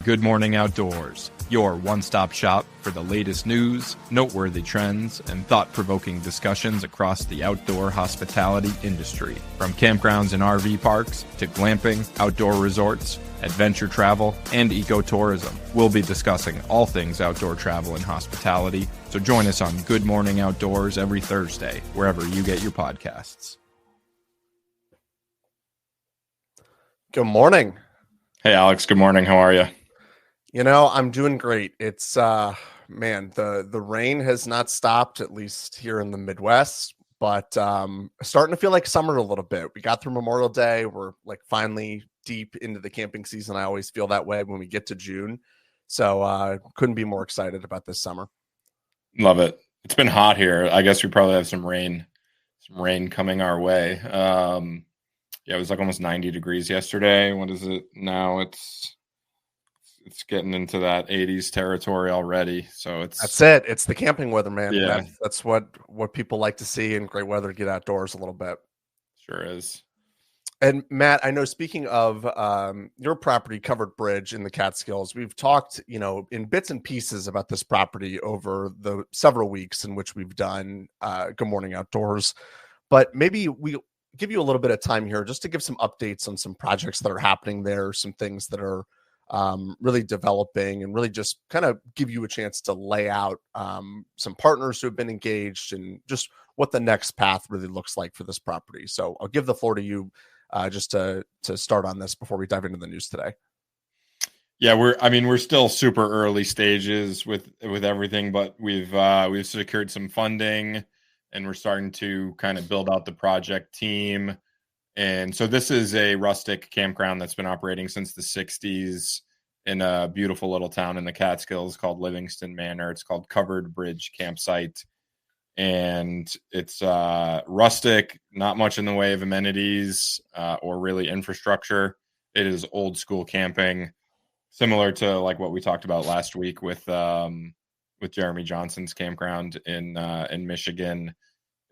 Good Morning Outdoors, your one-stop shop for the latest news, noteworthy trends, and thought-provoking discussions across the outdoor hospitality industry. From campgrounds and RV parks to glamping, outdoor resorts, adventure travel, and ecotourism, we'll be discussing all things outdoor travel and hospitality, so join us on Good Morning Outdoors every Thursday, wherever you get your podcasts. Good morning. Hey, Alex. Good morning. How are you? You know, I'm doing great. It's man, the rain has not stopped, at least here in the Midwest, but starting to feel like summer a little bit. We got through Memorial Day. We're like finally deep into the camping season. I always feel that way when we get to June. So couldn't be more excited about this summer. Love it. It's been hot here. I guess we probably have some rain coming our way. Yeah, it was like almost 90 degrees yesterday. What is it now? It's getting into that 80s territory already. So that's it. It's the camping weather, man. Yeah. That's what people like to see, and great weather to get outdoors a little bit. Sure is. And Matt, I know, speaking of your property, Covered Bridge in the Catskills, we've talked, in bits and pieces about this property over the several weeks in which we've done Good Morning Outdoors. But maybe we give you a little bit of time here just to give some updates on some projects that are happening there, some things that are really developing, and really just kind of give you a chance to lay out some partners who have been engaged and just what the next path really looks like for this property. So I'll give the floor to you just to start on this before we dive into the news today. Yeah, we're still super early stages with everything, but we've secured some funding, and we're starting to kind of build out the project team. And so this is a rustic campground that's been operating since the 60s in a beautiful little town in the Catskills called Livingston Manor. It's called Covered Bridge Campsite. And it's rustic, not much in the way of amenities or really infrastructure. It is old school camping, similar to like what we talked about last week with Jeremy Johnson's campground in Michigan.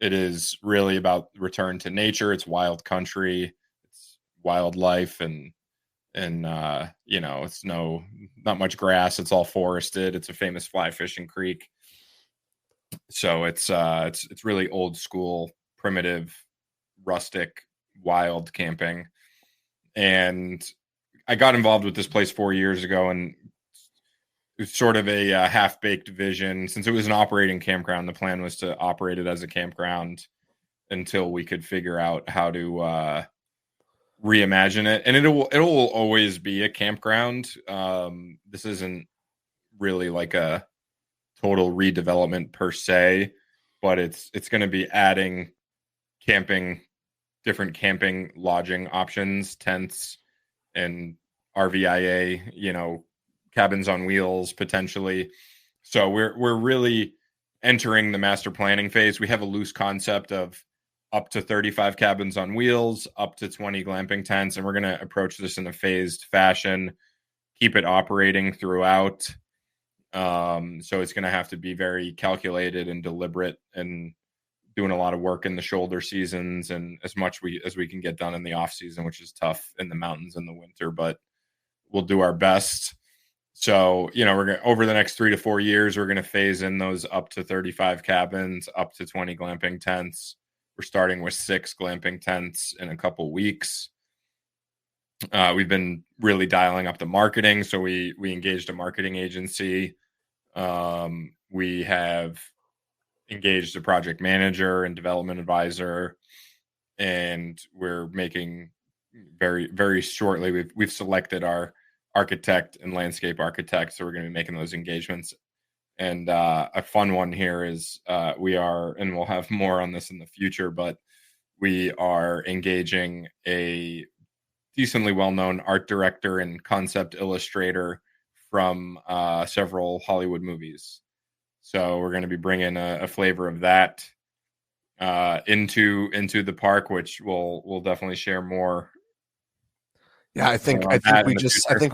It is really about return to nature. It's wild country, it's wildlife, and it's not much grass. It's all forested. It's a famous fly fishing creek. So it's really old school, primitive, rustic, wild camping. And I got involved with this place 4 years ago, and it was sort of a half-baked vision. Since it was an operating campground, the plan was to operate it as a campground until we could figure out how to reimagine it. And it will always be a campground. This isn't really like a total redevelopment per se, but it's going to be adding different camping lodging options, tents and RVIA, cabins on wheels potentially. So we're really entering the master planning phase. We have a loose concept of up to 35 cabins on wheels, up to 20 glamping tents, and we're going to approach this in a phased fashion, keep it operating throughout. So it's going to have to be very calculated and deliberate, and doing a lot of work in the shoulder seasons and as much as we can get done in the off season, which is tough in the mountains in the winter, but we'll do our best. So, we're going to, over the next 3 to 4 years, we're going to phase in those up to 35 cabins, up to 20 glamping tents. We're starting with 6 glamping tents in a couple weeks. We've been really dialing up the marketing. So we engaged a marketing agency. We have engaged a project manager and development advisor, and we're making very, very shortly, we've selected our architect and landscape architect. So we're going to be making those engagements. And a fun one here is we are, and we'll have more on this in the future, but we are engaging a decently well-known art director and concept illustrator from several Hollywood movies. So we're going to be bringing a flavor of that into the park, which we'll definitely share more. Yeah, I think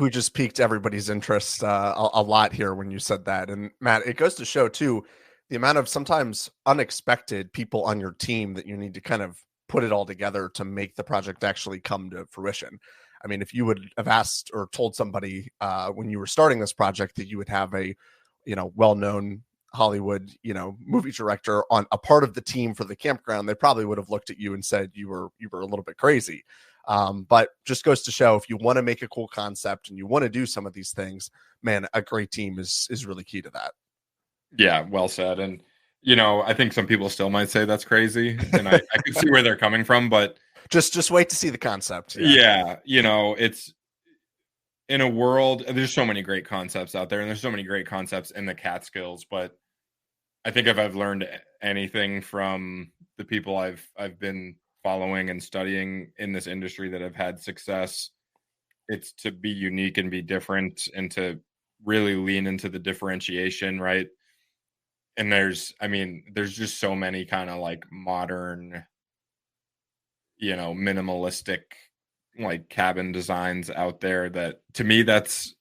we just piqued everybody's interest a lot here when you said that. And Matt, it goes to show too the amount of sometimes unexpected people on your team that you need to kind of put it all together to make the project actually come to fruition. I mean, if you would have asked or told somebody when you were starting this project that you would have a, well-known Hollywood, movie director on a part of the team for the campground, they probably would have looked at you and said you were a little bit crazy. But just goes to show, if you want to make a cool concept and you want to do some of these things, man, a great team is really key to that. Yeah, well said. And I think some people still might say that's crazy, and I can see where they're coming from, but just wait to see the concept. Yeah, it's in a world, there's so many great concepts out there, and there's so many great concepts in the Catskills, but I think if I've learned anything from the people I've been following and studying in this industry that have had success, it's to be unique and be different, and to really lean into the differentiation, right? And there's just so many kind of like modern, minimalistic like cabin designs out there that, to me, it's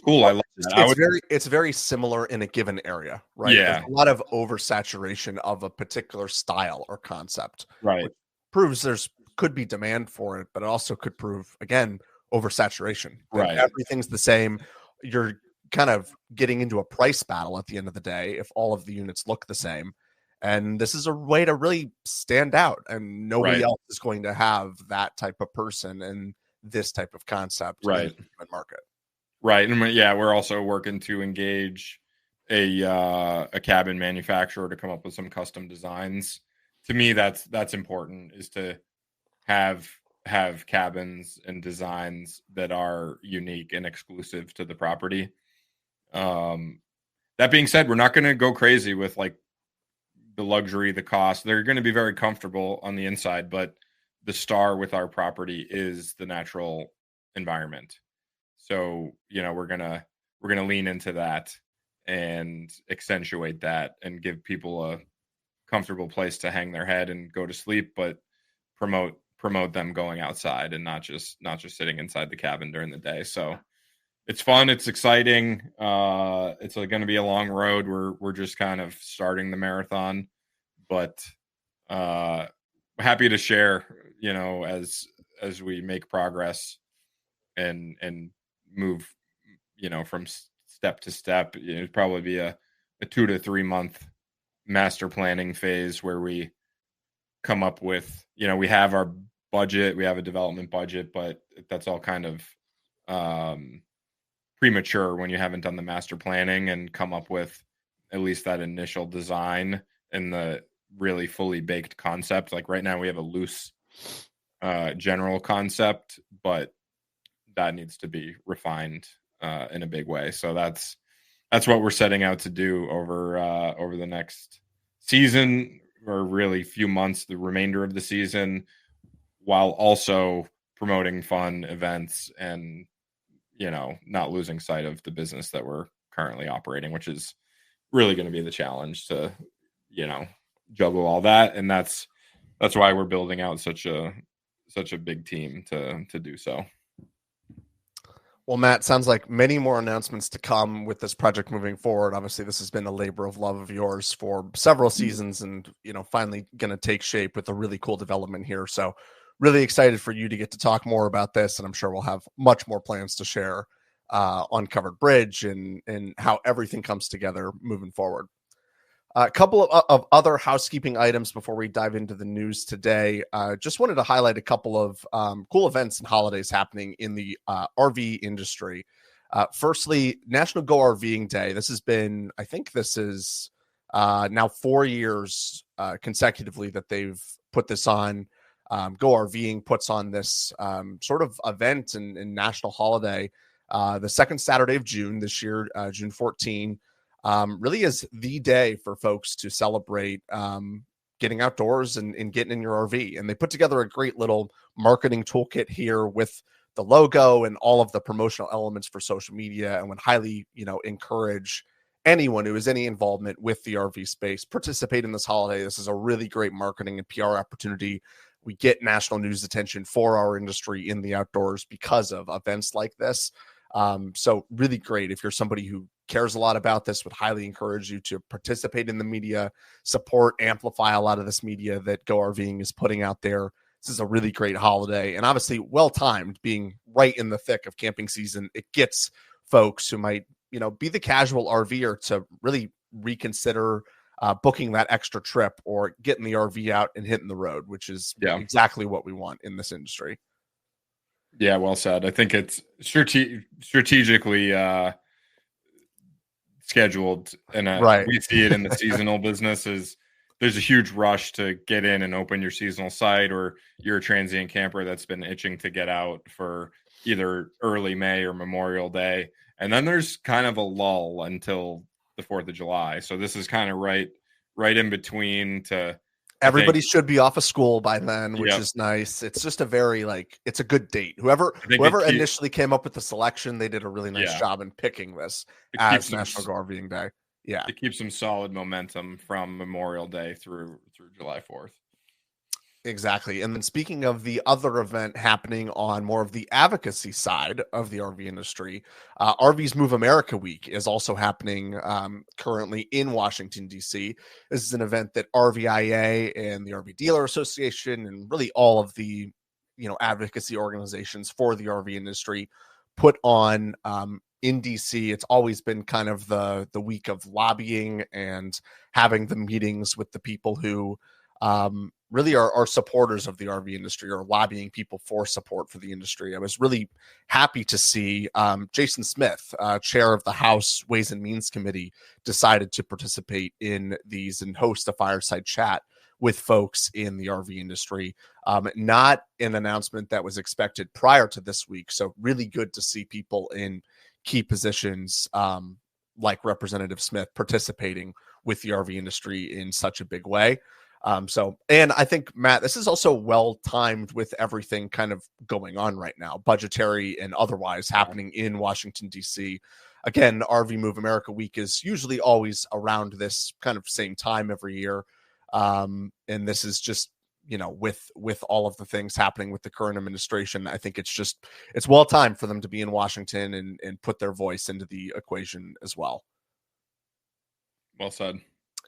cool. I love that. It's very similar in a given area, right? Yeah. There's a lot of oversaturation of a particular style or concept, right? Which proves could be demand for it, but it also could prove, again, oversaturation. Right. Everything's the same. You're kind of getting into a price battle at the end of the day if all of the units look the same. And this is a way to really stand out, and nobody else is going to have that type of person and this type of concept in the market. Right. And we're also working to engage a cabin manufacturer to come up with some custom designs. To me, that's important, is to have cabins and designs that are unique and exclusive to the property. That being said, we're not going to go crazy with like the luxury, the cost. They're going to be very comfortable on the inside, but the star with our property is the natural environment. So, we're going to lean into that and accentuate that and give people a comfortable place to hang their head and go to sleep, but promote them going outside and not just sitting inside the cabin during the day. So it's fun. It's exciting. It's going to be a long road. We're just kind of starting the marathon, but happy to share, as we make progress and move, from step to step. It'd probably be a 2 to 3 month master planning phase where we come up with, we have our budget, we have a development budget, but that's all kind of premature when you haven't done the master planning and come up with at least that initial design and the really fully baked concept. Like right now we have a loose general concept, but that needs to be refined in a big way. So that's what we're setting out to do over the next season, or really few months, the remainder of the season, while also promoting fun events and not losing sight of the business that we're currently operating, which is really going to be the challenge to juggle all that. And that's why we're building out such a big team to do so. Well, Matt, sounds like many more announcements to come with this project moving forward. Obviously, this has been a labor of love of yours for several seasons, and finally going to take shape with a really cool development here. So really excited for you to get to talk more about this, and I'm sure we'll have much more plans to share on Covered Bridge and how everything comes together moving forward. A couple of other housekeeping items before we dive into the news today. Just wanted to highlight a couple of cool events and holidays happening in the RV industry. Firstly, National Go RVing Day. This has been, I think this is now 4 years consecutively that they've put this on. Go RVing puts on this sort of event and national holiday the second Saturday of June this year, June 14. Really is the day for folks to celebrate getting outdoors and getting in your RV. And they put together a great little marketing toolkit here with the logo and all of the promotional elements for social media, and would highly, encourage anyone who has any involvement with the RV space, participate in this holiday. This is a really great marketing and PR opportunity. We get national news attention for our industry in the outdoors because of events like this. So really great. If you're somebody who cares a lot about this, would highly encourage you to participate in the media, support, amplify a lot of this media that Go RVing is putting out there. This is a really great holiday, and obviously well timed, being right in the thick of camping season. It gets folks who might, be the casual RVer to really reconsider booking that extra trip or getting the RV out and hitting the road, which is exactly what we want in this industry. Yeah, well said. I think it's strategically scheduled, and we see it in the seasonal businesses. There's a huge rush to get in and open your seasonal site, or you're a transient camper that's been itching to get out for either early May or Memorial Day. And then there's kind of a lull until the 4th of July. So this is kind of right in between to everybody should be off of school by then, which is nice. It's just a very it's a good date. Whoever initially came up with the selection, they did a really nice job in picking this as National Go RVing Day. Yeah, it keeps some solid momentum from Memorial Day through July 4th. Exactly. And then speaking of the other event happening on more of the advocacy side of the RV industry, RVs Move America Week is also happening currently in Washington, D.C. This is an event that RVIA and the RV Dealer Association and really all of the advocacy organizations for the RV industry put on in DC. It's always been kind of the week of lobbying and having the meetings with the people who really are supporters of the RV industry, or lobbying people for support for the industry. I was really happy to see Jason Smith, chair of the House Ways and Means Committee, decided to participate in these and host a fireside chat with folks in the RV industry. Not an announcement that was expected prior to this week. So really good to see people in key positions like Representative Smith participating with the RV industry in such a big way. And I think, Matt, this is also well timed with everything kind of going on right now, budgetary and otherwise, happening in Washington, D.C. Again, RV Move America Week is usually always around this kind of same time every year. And this is just, with all of the things happening with the current administration, I think it's well timed for them to be in Washington and put their voice into the equation as well. Well said.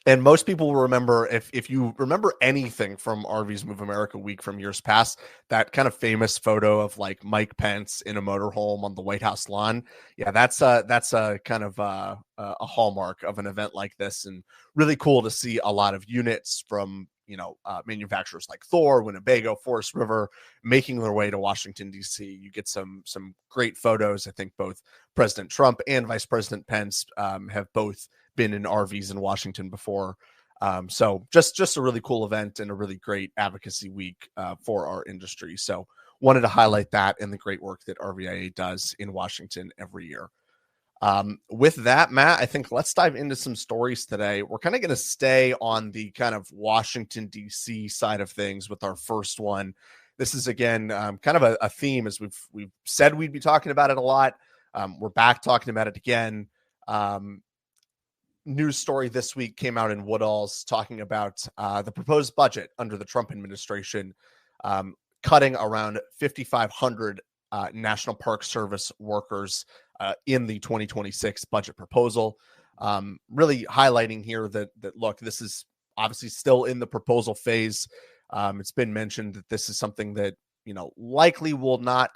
And most people will remember, if you remember anything from RVs Move America Week from years past, that kind of famous photo of like Mike Pence in a motorhome on the White House lawn. Yeah, that's a kind of a hallmark of an event like this, and really cool to see a lot of units from manufacturers like Thor, Winnebago, Forest River making their way to Washington, D.C. You get some great photos. I think both President Trump and Vice President Pence have both been in RVs in Washington before. So just a really cool event and a really great advocacy week for our industry. So wanted to highlight that and the great work that RVIA does in Washington every year. With that, Matt, I think let's dive into some stories today. We're kind of going to stay on the kind of Washington, D.C. side of things with our first one. This is, again, kind of a theme, as we've said we'd be talking about it a lot. We're back talking about it again. News story this week came out in Woodall's talking about the proposed budget under the Trump administration, cutting around 5,500 National Park Service workers in the 2026 budget proposal. Really highlighting here that look, this is obviously still in the proposal phase. It's been mentioned that this is something that likely will not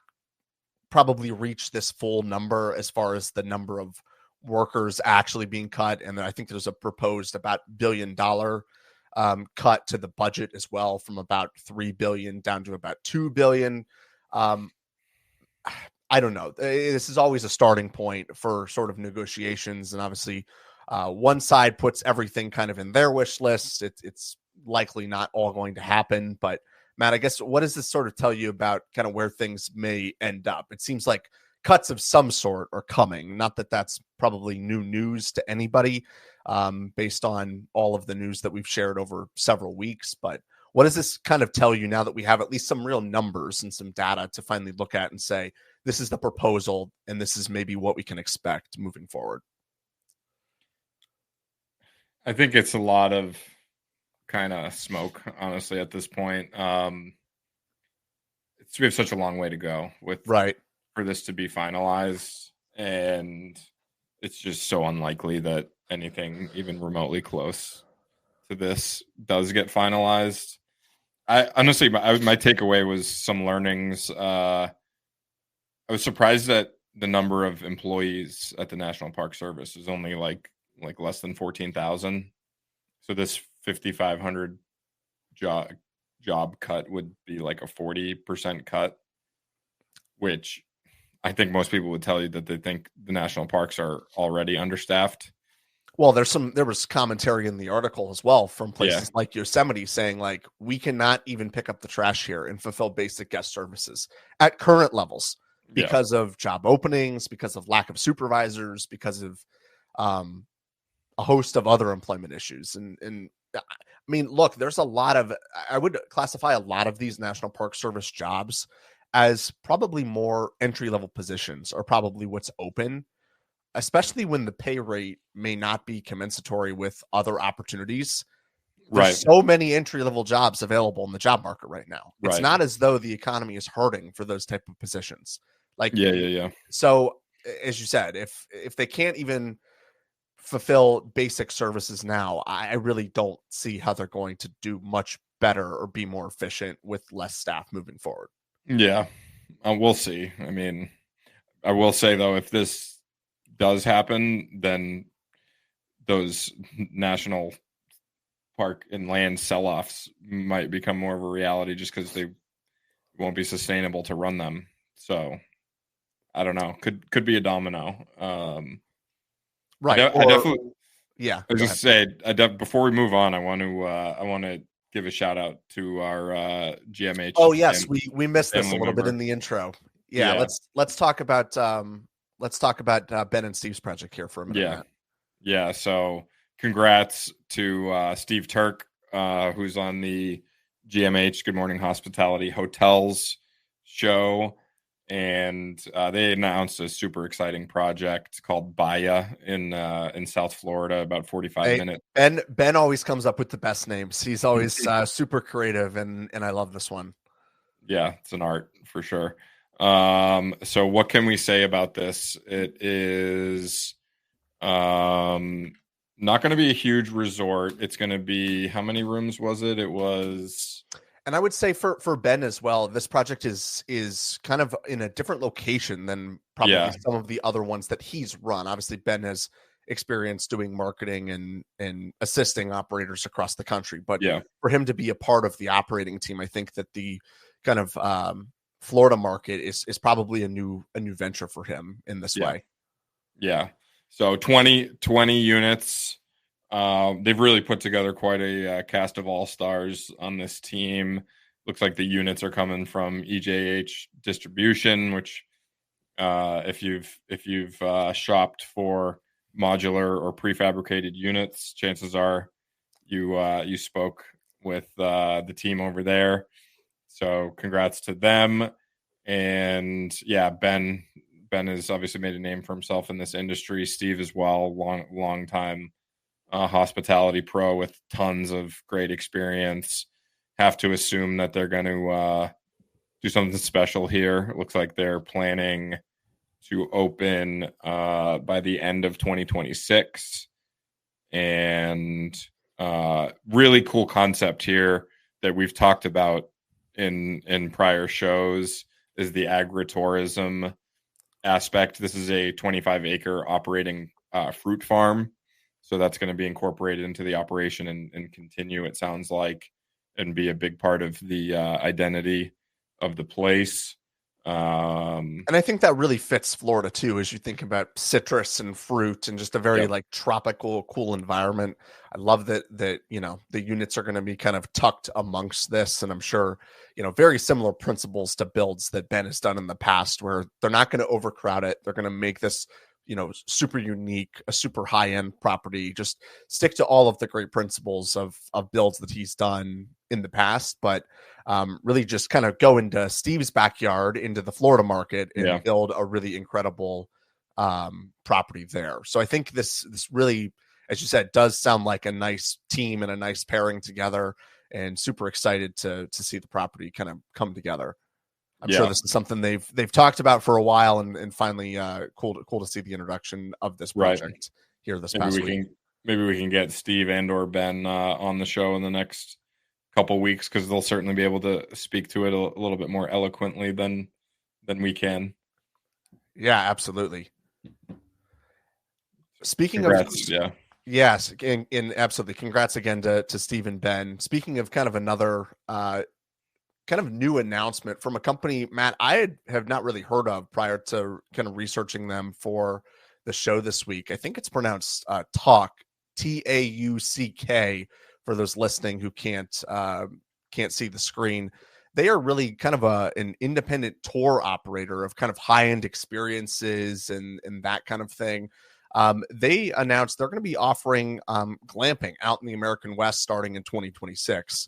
probably reach this full number as far as the number of workers actually being cut. And then I think there's a proposed about $1 billion cut to the budget as well, from about $3 billion down to about $2 billion. I don't know. This is always a starting point for sort of negotiations. And obviously one side puts everything kind of in their wish list. It's likely not all going to happen. But Matt, I guess, what does this sort of tell you about kind of where things may end up? It seems like cuts of some sort are coming. Not that that's probably new news to anybody based on all of the news that we've shared over several weeks. But what does this kind of tell you now that we have at least some real numbers and some data to finally look at and say, this is the proposal and this is maybe what we can expect moving forward? I think it's a lot of kind of smoke, honestly, at this point. We have such a long way to go for this to be finalized, and it's just so unlikely that anything even remotely close to this does get finalized. I honestly, my takeaway was some learnings. I was surprised that the number of employees at the National Park Service is only like less than 14,000. So this 5,500 job cut would be like a 40% cut, which I think most people would tell you that they think the national parks are already understaffed. Well, there was commentary in the article as well from places Yeah. like Yosemite saying like we cannot even pick up the trash here and fulfill basic guest services at current levels Yeah. because of job openings, because of lack of supervisors, because of a host of other employment issues. And I mean, look, there's a lot of, I would classify a lot of these National Park Service jobs as probably more entry level positions or probably what's open, especially when the pay rate may not be commensurate with other opportunities. There's Right. so many entry level jobs available in the job market right now. It's Right. not as though the economy is hurting for those type of positions. Like, Yeah. so as you said, if they can't even fulfill basic services now, I really don't see how they're going to do much better or be more efficient with less staff moving forward. Yeah. We'll see. I mean, I will say though, if this does happen, then those national park and land sell-offs might become more of a reality just because they won't be sustainable to run them. So I don't know. Could be a domino. Right. I definitely. Yeah. I was just say before we move on, I want to give a shout out to our GMH. Oh yes, we missed this a little bit in the intro. Yeah, Yeah. let's talk about Ben and Steve's project here for a minute. Yeah. Matt. Yeah. So congrats to Steve Turk, who's on the GMH Good Morning Hospitality Hotels show. And they announced a super exciting project called RVIA in South Florida, about 45 minutes. Ben always comes up with the best names. He's always super creative, and I love this one. Yeah, it's an art for sure. So what can we say about this? It is not going to be a huge resort. It's going to be, how many rooms was it? It was, and I would say for Ben as well, this project is kind of in a different location than probably some of the other ones that he's run. Obviously, Ben has experience doing marketing and assisting operators across the country, but for him to be a part of the operating team, I think that the kind of Florida market is probably a new venture for him in this way. Yeah. So 20 units. They've really put together quite a cast of all-stars on this team. Looks like the units are coming from EJH Distribution, which if you've shopped for modular or prefabricated units, chances are you spoke with the team over there. So congrats to them. And yeah, Ben has obviously made a name for himself in this industry. Steve as well, long time hospitality pro with tons of great experience. Have to assume that they're going to do something special here. It looks like they're planning to open by the end of 2026. And really cool concept here that we've talked about in prior shows is the agritourism aspect. This is a 25-acre operating fruit farm. So that's going to be incorporated into the operation and continue, it sounds like, and be a big part of the identity of the place. And I think that really fits Florida too, as you think about citrus and fruit and just a very like tropical, cool environment. I love that the units are going to be kind of tucked amongst this. And I'm sure, very similar principles to builds that Ben has done in the past, where they're not going to overcrowd it. They're going to make this, super unique, a super high end property, just stick to all of the great principles of builds that he's done in the past, but really just kind of go into Steve's backyard, into the Florida market, and build a really incredible property there. So I think this really, as you said, does sound like a nice team and a nice pairing together, and super excited to see the property kind of come together. I'm sure this is something they've talked about for a while, and finally cool to see the introduction of this project here this past week. Maybe we can get Steve and or Ben on the show in the next couple weeks, because they'll certainly be able to speak to it a little bit more eloquently than we can. Yeah, absolutely. Speaking Congrats, of, yes, in absolutely. Congrats again to Steve and Ben. Speaking of kind of another kind of new announcement from a company, Matt, I have not really heard of prior to kind of researching them for the show this week. I think it's pronounced Tauck, Tauck, for those listening who can't see the screen. They are really kind of an independent tour operator of kind of high-end experiences and that kind of thing. They announced they're going to be offering glamping out in the American West starting in 2026.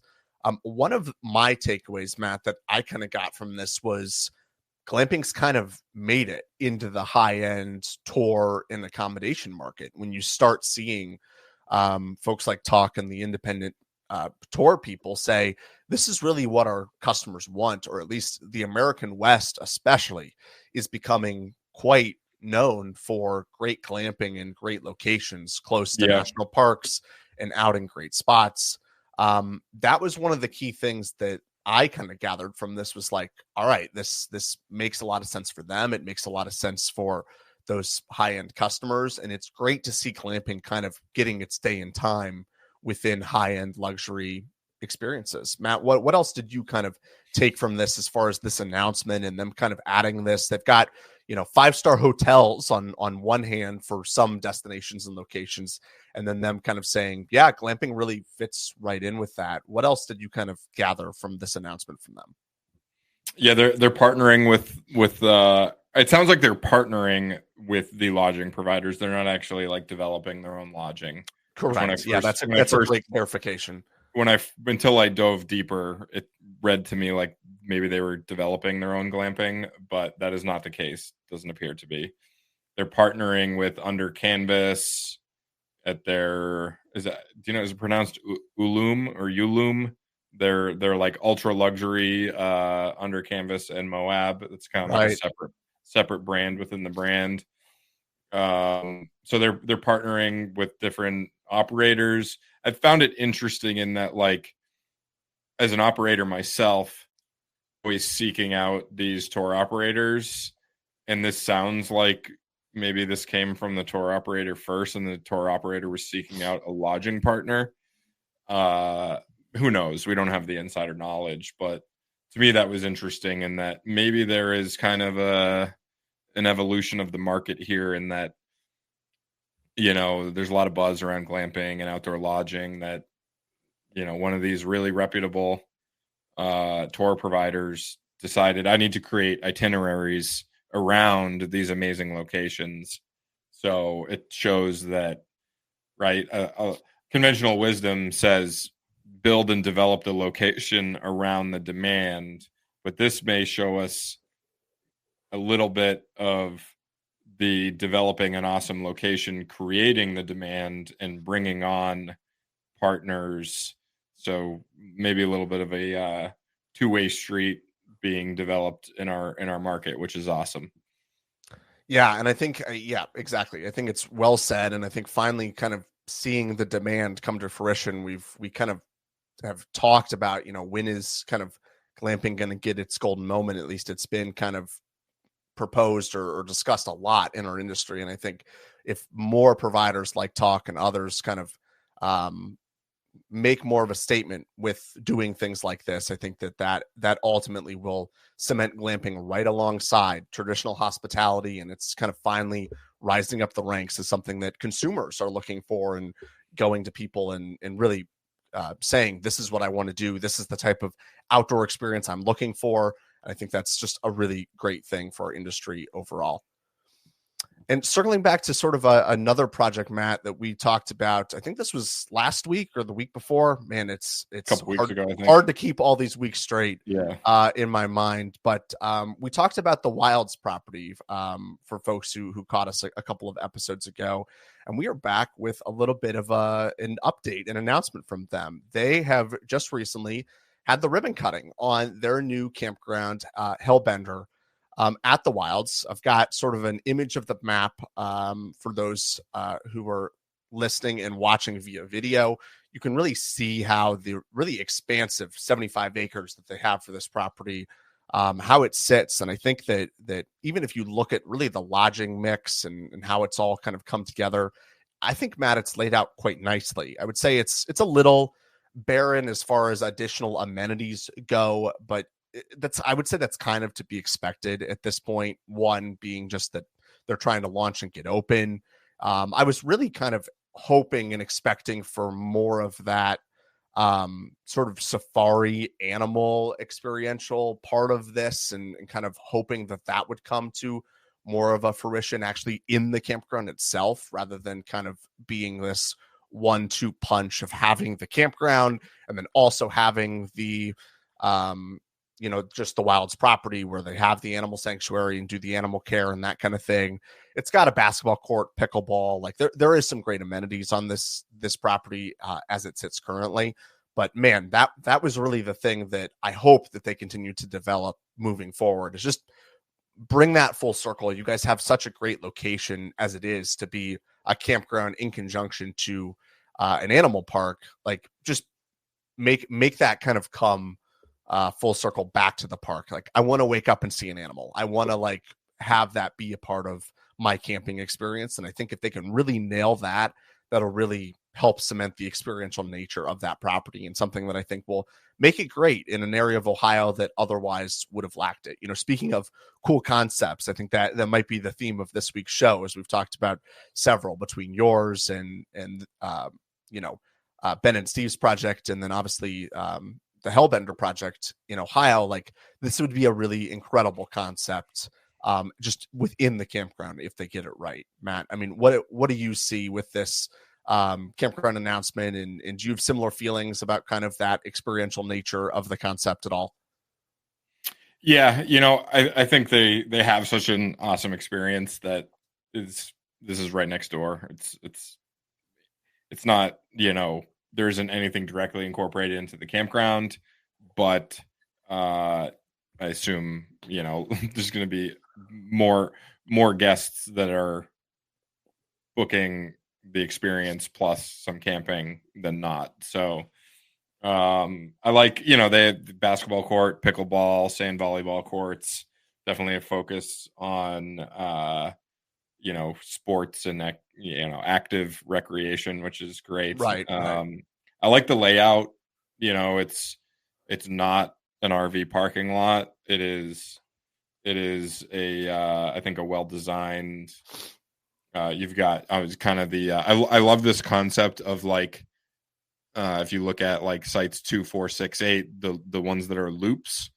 One of my takeaways, Matt, that I kind of got from this was glamping's kind of made it into the high-end tour and accommodation market. When you start seeing folks like Tauck and the independent tour people say, this is really what our customers want, or at least the American West especially is becoming quite known for great glamping and great locations close to national parks and out in great spots. That was one of the key things that I kind of gathered from this was like, all right, this makes a lot of sense for them. It makes a lot of sense for those high-end customers. And it's great to see glamping kind of getting its day and time within high-end luxury experiences. Matt, what else did you kind of take from this as far as this announcement and them kind of adding this? They've got, 5-star hotels on one hand for some destinations and locations, and then them kind of saying, yeah, glamping really fits right in with that. What else did you kind of gather from this announcement from them? Yeah, they're partnering with it sounds like they're partnering with the lodging providers. They're not actually like developing their own lodging. Correct. That's a great clarification. Until I dove deeper, it read to me like maybe they were developing their own glamping, but that is not the case. Doesn't appear to be. They're partnering with Under Canvas at their is it pronounced Ulum or Ulum? They're like ultra luxury Under Canvas and Moab. It's kind of like a separate brand within the brand. So they're partnering with different operators. I found it interesting in that, like, as an operator myself, always seeking out these tour operators, and this sounds like maybe this came from the tour operator first, and the tour operator was seeking out a lodging partner. Who knows? We don't have the insider knowledge, but to me that was interesting, in that maybe there is kind of an evolution of the market here, in that there's a lot of buzz around glamping and outdoor lodging, that one of these really reputable tour providers decided, I need to create itineraries around these amazing locations. So it shows that, right, conventional wisdom says build and develop the location around the demand, but this may show us a little bit of the developing an awesome location, creating the demand, and bringing on partners. So maybe a little bit of a two-way street being developed in our market, which is awesome. Yeah, and I think exactly. I think it's well said, and I think finally kind of seeing the demand come to fruition. We kind of have talked about, when is kind of glamping going to get its golden moment. At least it's been kind of proposed or discussed a lot in our industry. And I think if more providers like Tauck and others kind of make more of a statement with doing things like this, I think that ultimately will cement glamping right alongside traditional hospitality. And it's kind of finally rising up the ranks as something that consumers are looking for, and going to people and really saying, this is what I want to do. This is the type of outdoor experience I'm looking for. I think that's just a really great thing for our industry overall. And circling back to sort of another project, Matt, that we talked about, I think this was last week or the week before. Man, it's a couple weeks ago, I think. Hard to keep all these weeks straight in my mind. But we talked about the Wilds property for folks who caught us a couple of episodes ago. And we are back with a little bit of an update, an announcement from them. They have just recently had the ribbon cutting on their new campground, Hellbender, at the Wilds. I've got sort of an image of the map for those who are listening and watching via video, you can really see how the really expansive 75 acres that they have for this property, how it sits. And I think that even if you look at really the lodging mix and how it's all kind of come together, I think, Matt, it's laid out quite nicely. I would say it's a little barren as far as additional amenities go, but I would say that's kind of to be expected at this point. One being just that they're trying to launch and get open. I was really kind of hoping and expecting for more of that sort of safari animal experiential part of this, and kind of hoping that would come to more of a fruition actually in the campground itself, rather than kind of being this 1-2 punch of having the campground and then also having the just the Wilds property where they have the animal sanctuary and do the animal care and that kind of thing. It's got a basketball court, pickleball. Like there is some great amenities on this property as it sits currently. But man, that was really the thing that I hope that they continue to develop moving forward, is just bring that full circle. You guys have such a great location as it is to be a campground in conjunction to an animal park. Like, just make that kind of come full circle back to the park. Like, I want to wake up and see an animal. I want to like have that be a part of my camping experience. And I think if they can really nail that, that'll really help cement the experiential nature of that property, and something that I think will make it great in an area of Ohio that otherwise would have lacked it. Speaking of cool concepts, I think that might be the theme of this week's show, as we've talked about several between yours and Ben and Steve's project, and then obviously the Hellbender project in Ohio. Like, this would be a really incredible concept just within the campground if they get it right. Matt, I mean, what do you see with this campground announcement, and do you have similar feelings about kind of that experiential nature of the concept at all? Yeah, I think they have such an awesome experience that this is right next door. It's not, there isn't anything directly incorporated into the campground, but I assume, there's going to be more guests that are booking the experience plus some camping than not. So I like, they have the basketball court, pickleball, sand volleyball courts, definitely a focus on sports and active recreation, which is great. Right. I like the layout. It's not an RV parking lot. It is a I think a well-designed, you've got, I was kind of I love this concept of like, if you look at like sites 2, 4, 6, 8, the ones that are loops,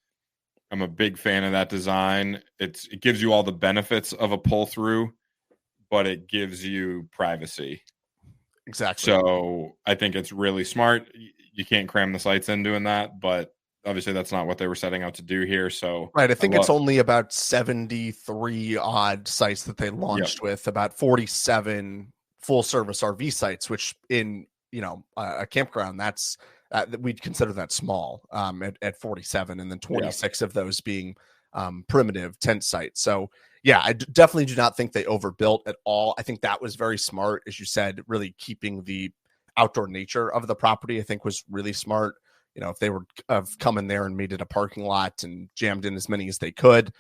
I'm a big fan of that design. It gives you all the benefits of a pull through, but it gives you privacy. Exactly. So I think it's really smart. You can't cram the sites in doing that, but obviously that's not what they were setting out to do here. So right, I think it's only about 73 odd sites that they launched with, about 47 full service RV sites, which in a campground, that's we'd consider that small at 47, and then 26 of those being primitive tent sites. So yeah, I definitely do not think they overbuilt at all. I think that was very smart, as you said, really keeping the outdoor nature of the property, I think was really smart. If they were come in there and made it a parking lot and jammed in as many as they could,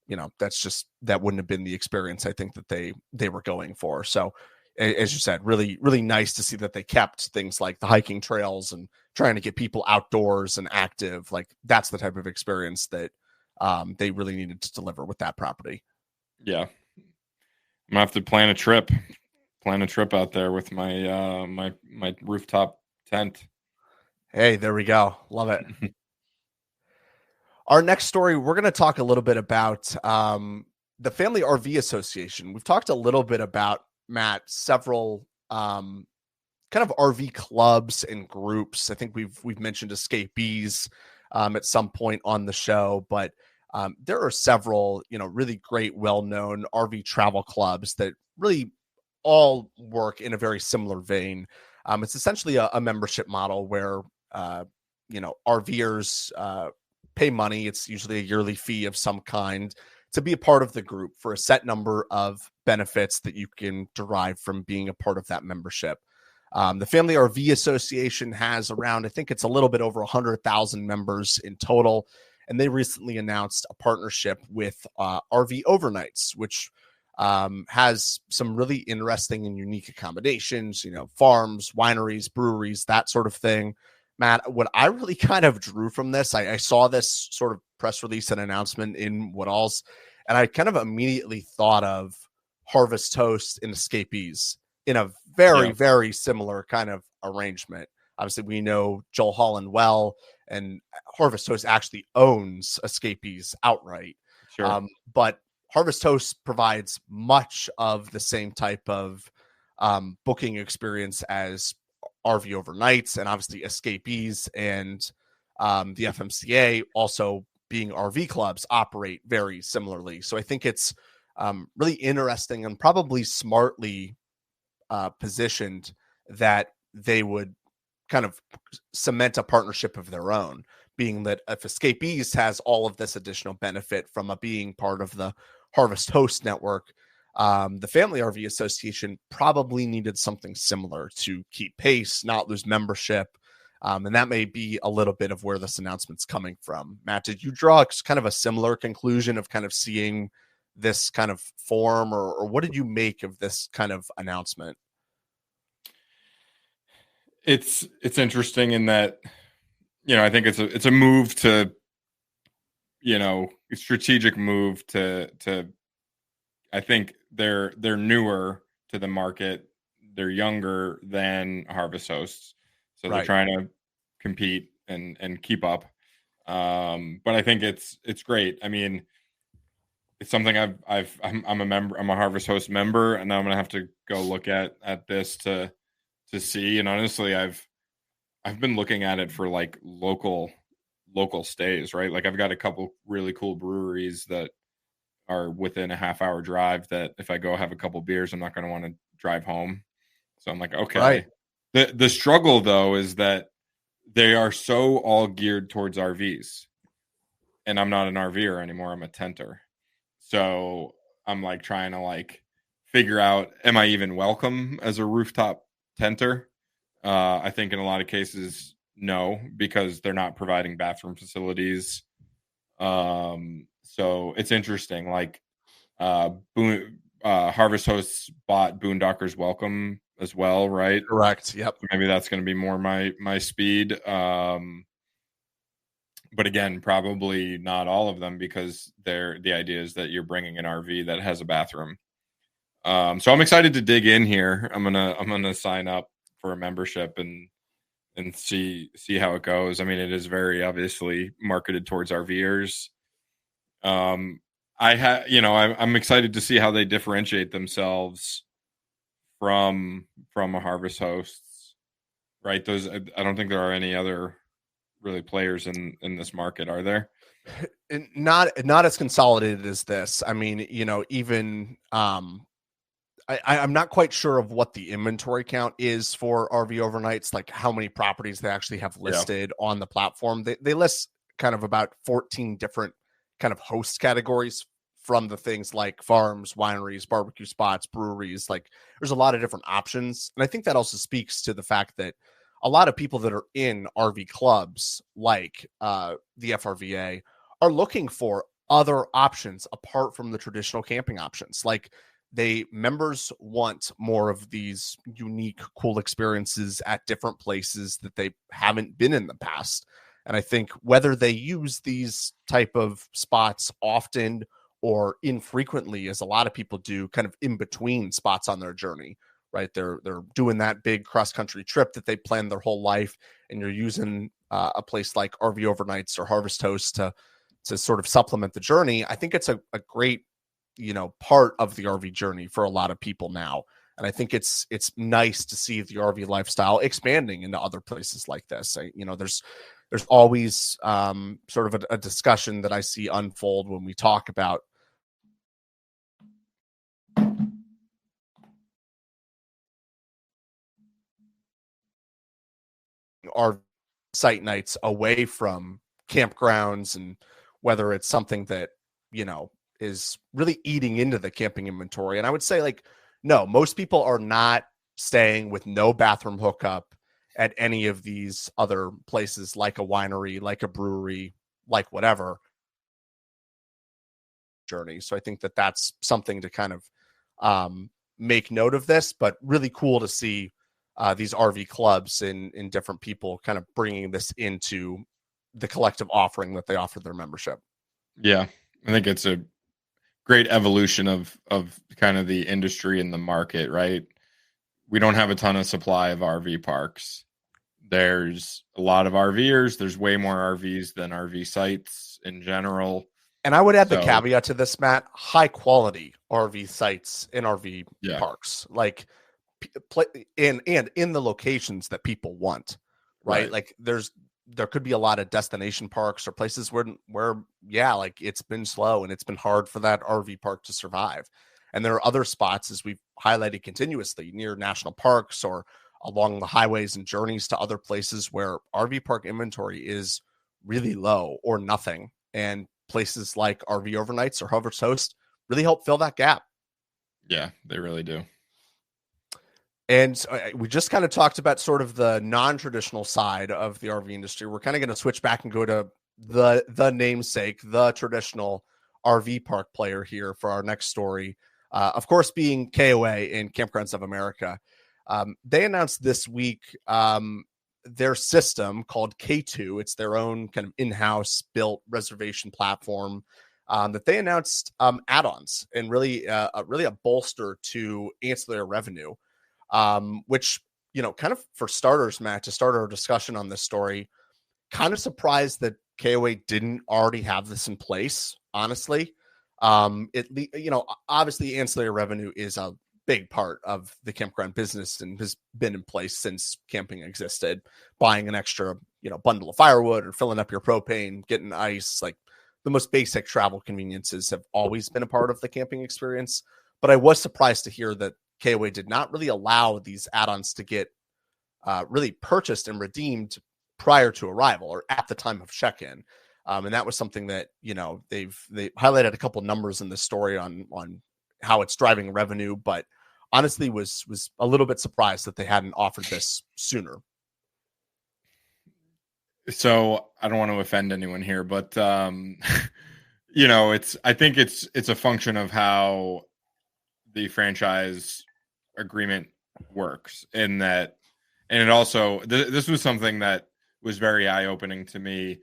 that wouldn't have been the experience I think that they were going for. So as you said, really, really nice to see that they kept things like the hiking trails and trying to get people outdoors and active. Like, that's the type of experience that they really needed to deliver with that property. Yeah. I'm gonna have to plan a trip out there with my my rooftop tent. Hey, there we go. Love it. Our next story, we're going to talk a little bit about the Family RV Association. We've talked a little bit about, Matt, several kind of RV clubs and groups. I think we've mentioned Escapees at some point on the show, but there are several, really great, well-known RV travel clubs that really all work in a very similar vein. It's essentially a membership model where RVers pay money. It's usually a yearly fee of some kind to be a part of the group for a set number of benefits that you can derive from being a part of that membership. The Family RV Association has around, I think it's a little bit over 100,000 members in total. And they recently announced a partnership with RV Overnights, which has some really interesting and unique accommodations, farms, wineries, breweries, that sort of thing. Matt, what I really kind of drew from this, I saw this sort of press release and announcement in Woodall's, and I kind of immediately thought of Harvest Toast and Escapees in a very, very similar kind of arrangement. Obviously, we know Joel Holland well, and Harvest Toast actually owns Escapees outright. Sure. But Harvest Toast provides much of the same type of booking experience as RV Overnights, and obviously Escapees and the FMCA, also being RV clubs, operate very similarly. So I think it's really interesting and probably smartly positioned that they would kind of cement a partnership of their own, being that if Escapees has all of this additional benefit from being part of the Harvest Host network, the Family RV Association probably needed something similar to keep pace, not lose membership. And that may be a little bit of where this announcement's coming from. Matt, did you draw kind of a similar conclusion of kind of seeing this kind of form, or what did you make of this kind of announcement? It's interesting in that, I think it's a move to, a strategic move to I think they're newer to the market. They're younger than Harvest Hosts, so they're trying to compete and keep up. But I think it's great. I mean, it's something I'm a member. I'm a Harvest Host member, and now I'm gonna have to go look at this to see. And honestly, I've been looking at it for like local stays, right? Like I've got a couple really cool breweries that are within a half-hour drive that if I go have a couple beers, I'm not going to want to drive home. So I'm like, okay. Right. The struggle though is that they are so all geared towards RVs, and I'm not an RVer anymore. I'm a tenter. So I'm like trying to like figure out, am I even welcome as a rooftop tenter? I think in a lot of cases, no, because they're not providing bathroom facilities. So it's interesting. Like, Harvest Hosts bought Boondockers Welcome as well, right? Correct. Yep. So maybe that's going to be more my speed. But again, probably not all of them, because the idea is that you're bringing an RV that has a bathroom. So I'm excited to dig in here. I'm gonna sign up for a membership and see how it goes. I mean, it is very obviously marketed towards RVers. I'm excited to see how they differentiate themselves from a Harvest Hosts, right? I don't think there are any other really players in this market, are there? Not as consolidated as this. I mean, even I'm not quite sure of what the inventory count is for RV Overnights, like how many properties they actually have listed on the platform. They list kind of about 14 different kind of host categories, from the things like farms, wineries, barbecue spots, breweries. Like there's a lot of different options. And I think that also speaks to the fact that a lot of people that are in RV clubs like the FRVA are looking for other options apart from the traditional camping options. Like members want more of these unique, cool experiences at different places that they haven't been in the past. And I think whether they use these type of spots often or infrequently, as a lot of people do, kind of in between spots on their journey, right? They're doing that big cross-country trip that they planned their whole life, and you're using a place like RV Overnights or Harvest Host to sort of supplement the journey. I think it's a great, part of the RV journey for a lot of people now. And I think it's nice to see the RV lifestyle expanding into other places like this. There's always sort of a discussion that I see unfold when we talk about our site nights away from campgrounds, and whether it's something that is really eating into the camping inventory. And I would say, like, no, most people are not staying with no bathroom hookup at any of these other places, like a winery, like a brewery, like whatever journey. So I think that that's something to kind of make note of this, but really cool to see these RV clubs and different people kind of bringing this into the collective offering that they offer their membership. Yeah, I think it's a great evolution of kind of the industry and the market, right? We don't have a ton of supply of RV parks. There's a lot of RVers. There's way more RVs than RV sites in general. And I would add the caveat to this, Matt, high quality RV sites and RV parks, like and in the locations that people want, right? Like there could be a lot of destination parks or places where like it's been slow and it's been hard for that RV park to survive. And there are other spots, as we've highlighted continuously, near national parks or along the highways and journeys to other places where RV park inventory is really low or nothing. And places like RV Overnights or Hover's Host really help fill that gap. Yeah, they really do. And we just kind of talked about sort of the non-traditional side of the RV industry. We're kind of going to switch back and go to the namesake, the traditional RV park player here for our next story. Of course, being KOA and Campgrounds of America. They announced this week their system called K2. It's their own kind of in-house built reservation platform that they announced add-ons and really a bolster to ancillary revenue. Which, kind of for starters, Matt, to start our discussion on this story, kind of surprised that KOA didn't already have this in place, honestly. Obviously ancillary revenue is a big part of the campground business and has been in place since camping existed. Buying an extra, bundle of firewood or filling up your propane, getting ice, like the most basic travel conveniences have always been a part of the camping experience. But I was surprised to hear that KOA did not really allow these add-ons to get really purchased and redeemed prior to arrival or at the time of check-in. And that was something that, they highlighted a couple numbers in this story on how it's driving revenue, but honestly was a little bit surprised that they hadn't offered this sooner. So I don't want to offend anyone here, but I think it's a function of how the franchise agreement works in that. And it also, this was something that was very eye-opening to me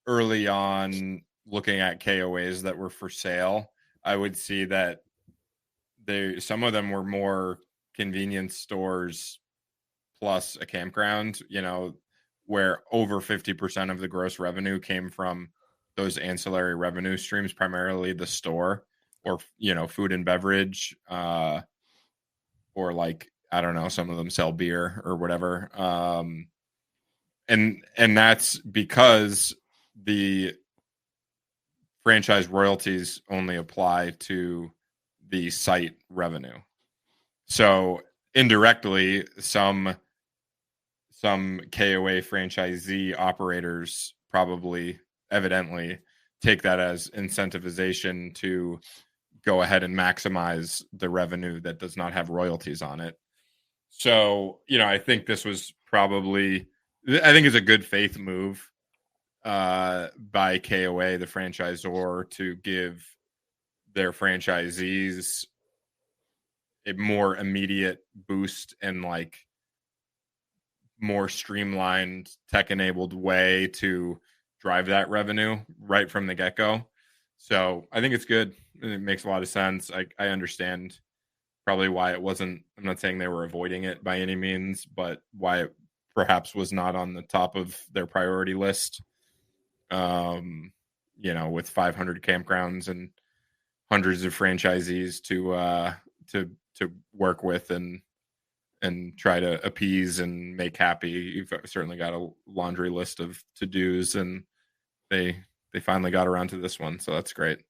early on looking at KOAs that were for sale. I would see that some of them were more convenience stores plus a campground, where over 50% of the gross revenue came from those ancillary revenue streams, primarily the store or, food and beverage, or like, I don't know, some of them sell beer or whatever. And that's because the franchise royalties only apply to the site revenue. So indirectly, some KOA franchisee operators probably evidently take that as incentivization to go ahead and maximize the revenue that does not have royalties on it. So, I think this was probably, I think it's a good faith move by KOA, the franchisor, to give their franchisees a more immediate boost and like more streamlined tech-enabled way to drive that revenue right from the get-go. So I think it's good. It makes a lot of sense. I understand probably why it wasn't, I'm not saying they were avoiding it by any means, but why it perhaps was not on the top of their priority list. With 500 campgrounds and hundreds of franchisees to work with and try to appease and make happy. You've certainly got a laundry list of to-dos, and they finally got around to this one. So that's great.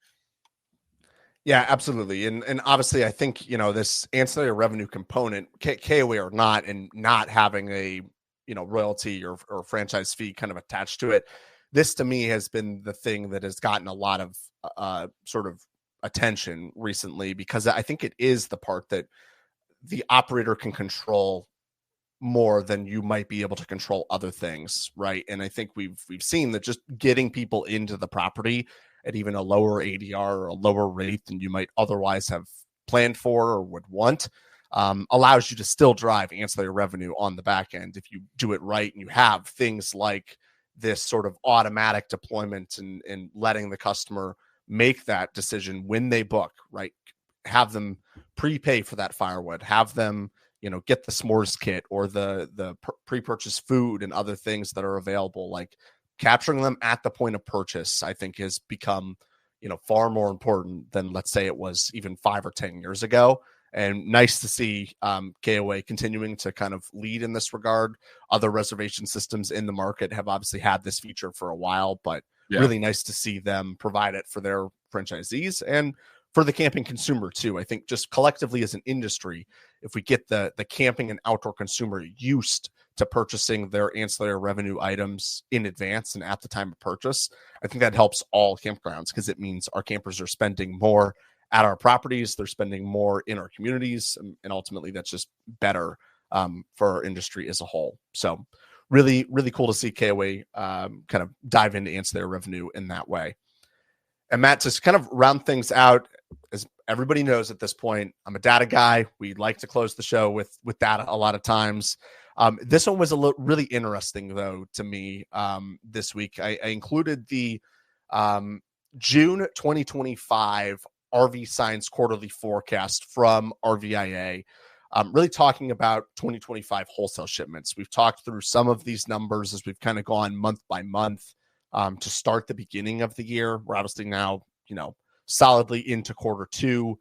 Yeah, absolutely. And obviously I think, this ancillary revenue component, KOA or not, and not having a, royalty or franchise fee kind of attached to it. This to me has been the thing that has gotten a lot of sort of attention recently, because I think it is the part that the operator can control more than you might be able to control other things, right? And I think we've seen that just getting people into the property at even a lower ADR or a lower rate than you might otherwise have planned for or would want, allows you to still drive ancillary revenue on the back end if you do it right, and you have things like this sort of automatic deployment and letting the customer make that decision when they book, right? Have them prepay for that firewood, have them, get the s'mores kit or the pre-purchase food and other things that are available. Like capturing them at the point of purchase, I think has become, far more important than, let's say, it was even 5 or 10 years ago. And nice to see KOA continuing to kind of lead in this regard. Other reservation systems in the market have obviously had this feature for a while, but really nice to see them provide it for their franchisees and for the camping consumer too. I think just collectively as an industry, if we get the camping and outdoor consumer used to purchasing their ancillary revenue items in advance and at the time of purchase, I think that helps all campgrounds, because it means our campers are spending more at our properties, they're spending more in our communities, and ultimately that's just better for our industry as a whole. So really, really cool to see KOA kind of dive into ancillary revenue in that way. And Matt, to kind of round things out, as everybody knows at this point, I'm a data guy. We like to close the show with data a lot of times. This one was really interesting, though, to me this week. I included the June 2025 RV Science quarterly forecast from RVIA, really talking about 2025 wholesale shipments. We've talked through some of these numbers as we've kind of gone month by month to start the beginning of the year. We're obviously now, solidly into quarter two,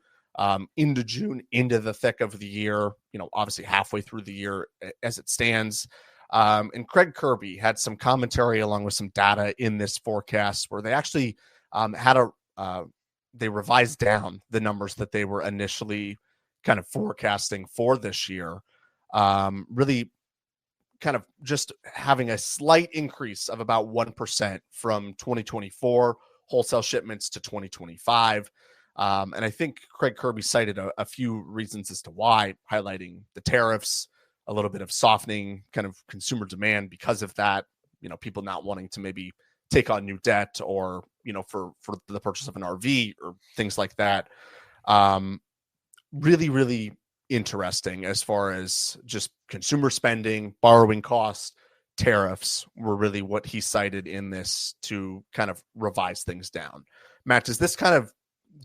into June, into the thick of the year, obviously halfway through the year as it stands. And Craig Kirby had some commentary along with some data in this forecast where they actually they revised down the numbers that they were initially kind of forecasting for this year. Really kind of just having a slight increase of about 1% from 2024 wholesale shipments to 2025. And I think Craig Kirby cited a few reasons as to why, highlighting the tariffs, a little bit of softening kind of consumer demand because of that, people not wanting to maybe take on new debt or, for the purchase of an RV or things like that. Really, really interesting as far as just consumer spending, borrowing costs, tariffs were really what he cited in this to kind of revise things down. Matt, does this kind of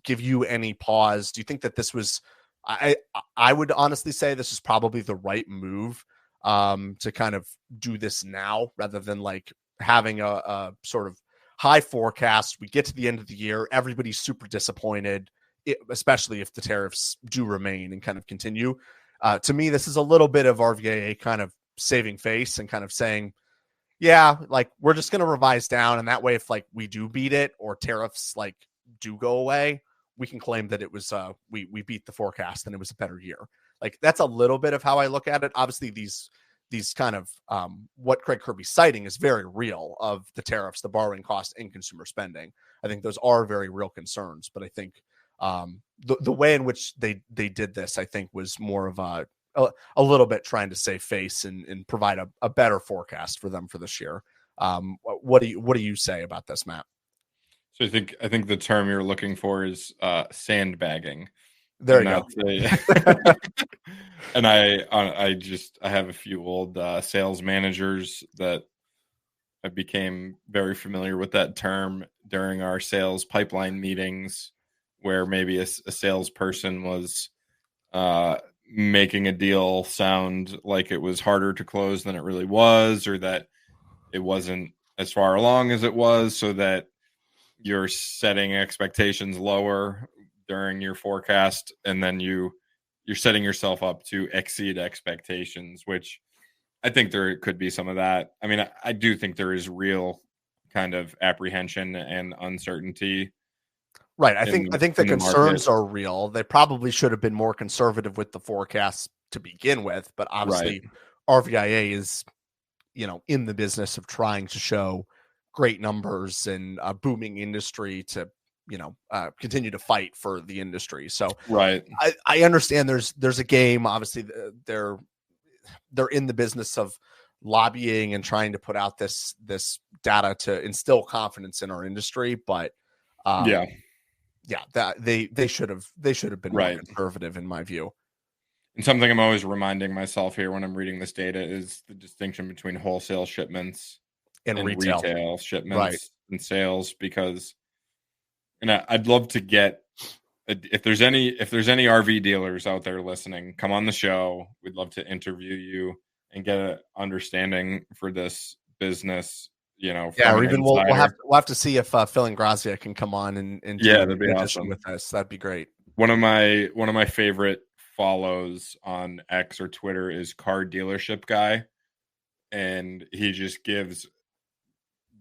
give you any pause? Do you think that this was, I would honestly say this is probably the right move to kind of do this now rather than like having a sort of high forecast? We get to the end of the year, everybody's super disappointed, especially if the tariffs do remain and kind of continue. To me, this is a little bit of RVIA kind of saving face and kind of saying, yeah, like we're just going to revise down. And that way, if like we do beat it or tariffs like do go away, we can claim that it was, we beat the forecast and it was a better year. Like that's a little bit of how I look at it. Obviously these kind of what Craig Kirby's citing is very real, of the tariffs, the borrowing cost, and consumer spending. I think those are very real concerns, but I think the way in which they did this, I think, was more of a little bit trying to save face and provide a better forecast for them for this year. What do you say about this, Matt? So I think the term you're looking for is sandbagging. There you go. And I have a few old sales managers that I became very familiar with that term during our sales pipeline meetings, where maybe a salesperson was making a deal sound like it was harder to close than it really was, or that it wasn't as far along as it was, so that you're setting expectations lower during your forecast, and then you're setting yourself up to exceed expectations, which I think there could be some of that. I mean, I do think there is real kind of apprehension and uncertainty. Right. I think the concerns are real. They probably should have been more conservative with the forecast to begin with, but obviously RVIA is, in the business of trying to show great numbers and a booming industry to, continue to fight for the industry. So right. I understand there's a game. Obviously, they're in the business of lobbying and trying to put out this data to instill confidence in our industry. But that they should have been more conservative, in my view. And something I'm always reminding myself here when I'm reading this data is the distinction between wholesale shipments and retail shipments and sales, because I'd love to get, if there's any RV dealers out there listening, come on the show. We'd love to interview you and get an understanding for this business. Or even we'll have to see if Phil and Grazia can come on and do that'd be awesome with us. That'd be great. One of my favorite follows on X or Twitter is Car Dealership Guy, and he just gives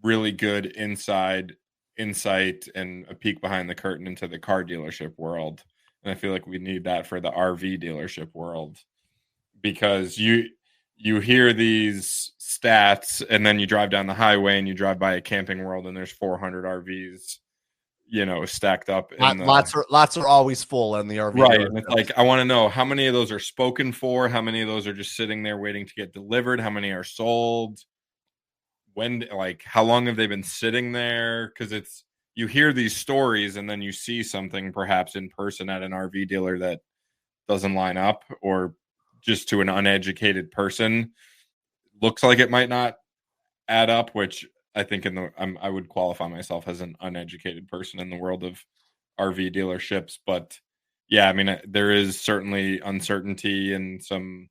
really good insight and a peek behind the curtain into the car dealership world. And I feel like we need that for the RV dealership world, because you hear these stats and then you drive down the highway and you drive by a Camping World and there's 400 RVs, stacked up. Lots are always full in the RV. Right. And it's like, I want to know how many of those are spoken for, how many of those are just sitting there waiting to get delivered, how many are sold, how long have they been sitting there? Because you hear these stories and then you see something perhaps in person at an RV dealer that doesn't line up, or just to an uneducated person looks like it might not add up, which I think I would qualify myself as an uneducated person in the world of RV dealerships. But yeah, I mean, there is certainly uncertainty and some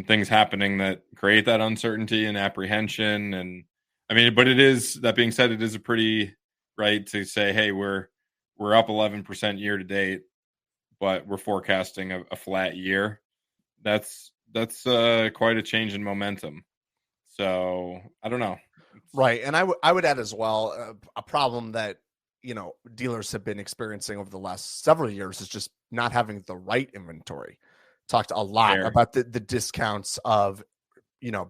things happening that create that uncertainty and apprehension. And I mean, but that being said, it is a pretty right to say, hey, we're up 11% year to date, but we're forecasting a flat year. That's quite a change in momentum. So I don't know. Right. And I would add as well, a problem that, dealers have been experiencing over the last several years is just not having the right inventory. Talked a lot about the discounts of,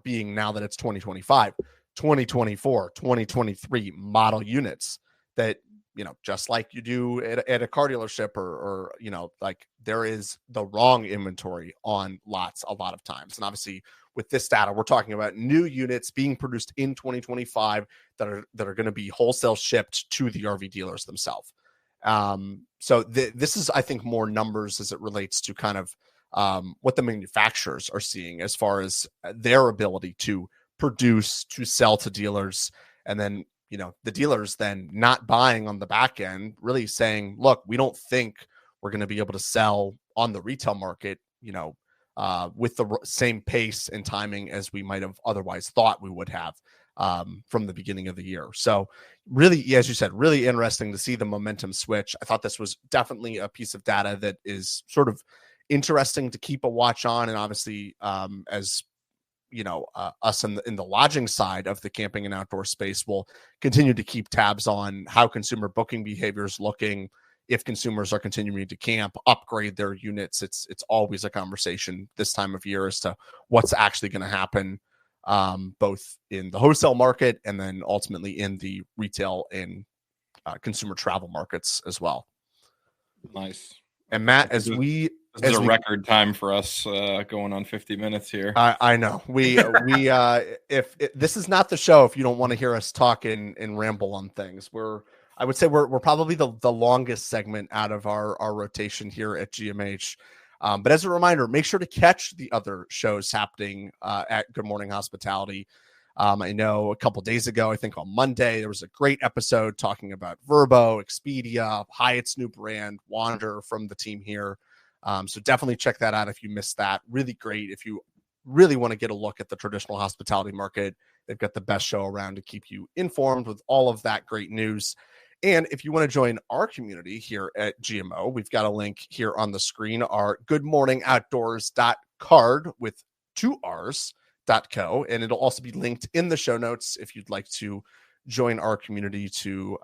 being, now that it's 2025, 2024, 2023 model units that, just like you do at a car dealership or like there is the wrong inventory on lots a lot of times. And obviously with this data, we're talking about new units being produced in 2025 that are going to be wholesale shipped to the RV dealers themselves. So this is, I think, more numbers as it relates to kind of what the manufacturers are seeing as far as their ability to produce, to sell to dealers. And then, the dealers then not buying on the back end, really saying, look, we don't think we're going to be able to sell on the retail market, with the same pace and timing as we might have otherwise thought we would have from the beginning of the year. So really, as you said, really interesting to see the momentum switch. I thought this was definitely a piece of data that is sort of interesting to keep a watch on. And obviously, as us in the lodging side of the camping and outdoor space will continue to keep tabs on how consumer booking behavior is looking. If consumers are continuing to camp, upgrade their units, it's always a conversation this time of year as to what's actually going to happen, both in the wholesale market and then ultimately in the retail and consumer travel markets as well. Nice. And Matt, this is a record time for us going on 50 minutes here. I know we if this is not the show, if you don't want to hear us talk and ramble on things, I would say we're probably the longest segment out of our rotation here at GMH. But as a reminder, make sure to catch the other shows happening at Good Morning Hospitality. I know a couple days ago, I think on Monday, there was a great episode talking about Vrbo, Expedia, Hyatt's new brand, Wander from the team here. So definitely check that out if you missed that. Really great. If you really want to get a look at the traditional hospitality market, they've got the best show around to keep you informed with all of that great news. And if you want to join our community here at GMO, we've got a link here on the screen, our goodmorningoutdoors.card with 2 R's.co. And it'll also be linked in the show notes if you'd like to join our community to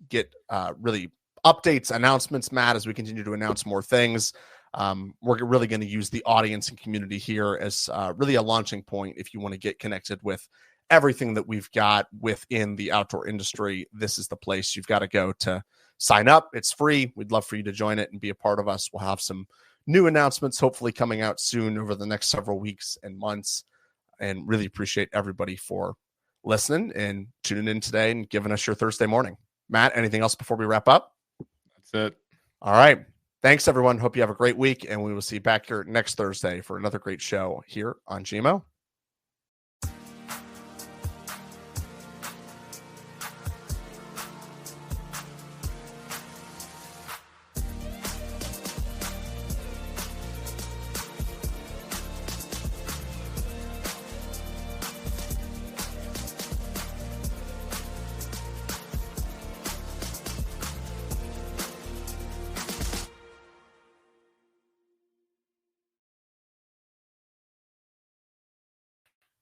get really updates, announcements, Matt, as we continue to announce more things. We're really going to use the audience and community here as really a launching point if you want to get connected with everything that we've got within the outdoor industry, this is the place you've got to go to sign up. It's free. We'd love for you to join it and be a part of us. We'll have some new announcements hopefully coming out soon over the next several weeks and months, and really appreciate everybody for listening and tuning in today and giving us your Thursday morning. Matt, anything else before we wrap up? That's it. All right. Thanks, everyone. Hope you have a great week, and we will see you back here next Thursday for another great show here on GMO.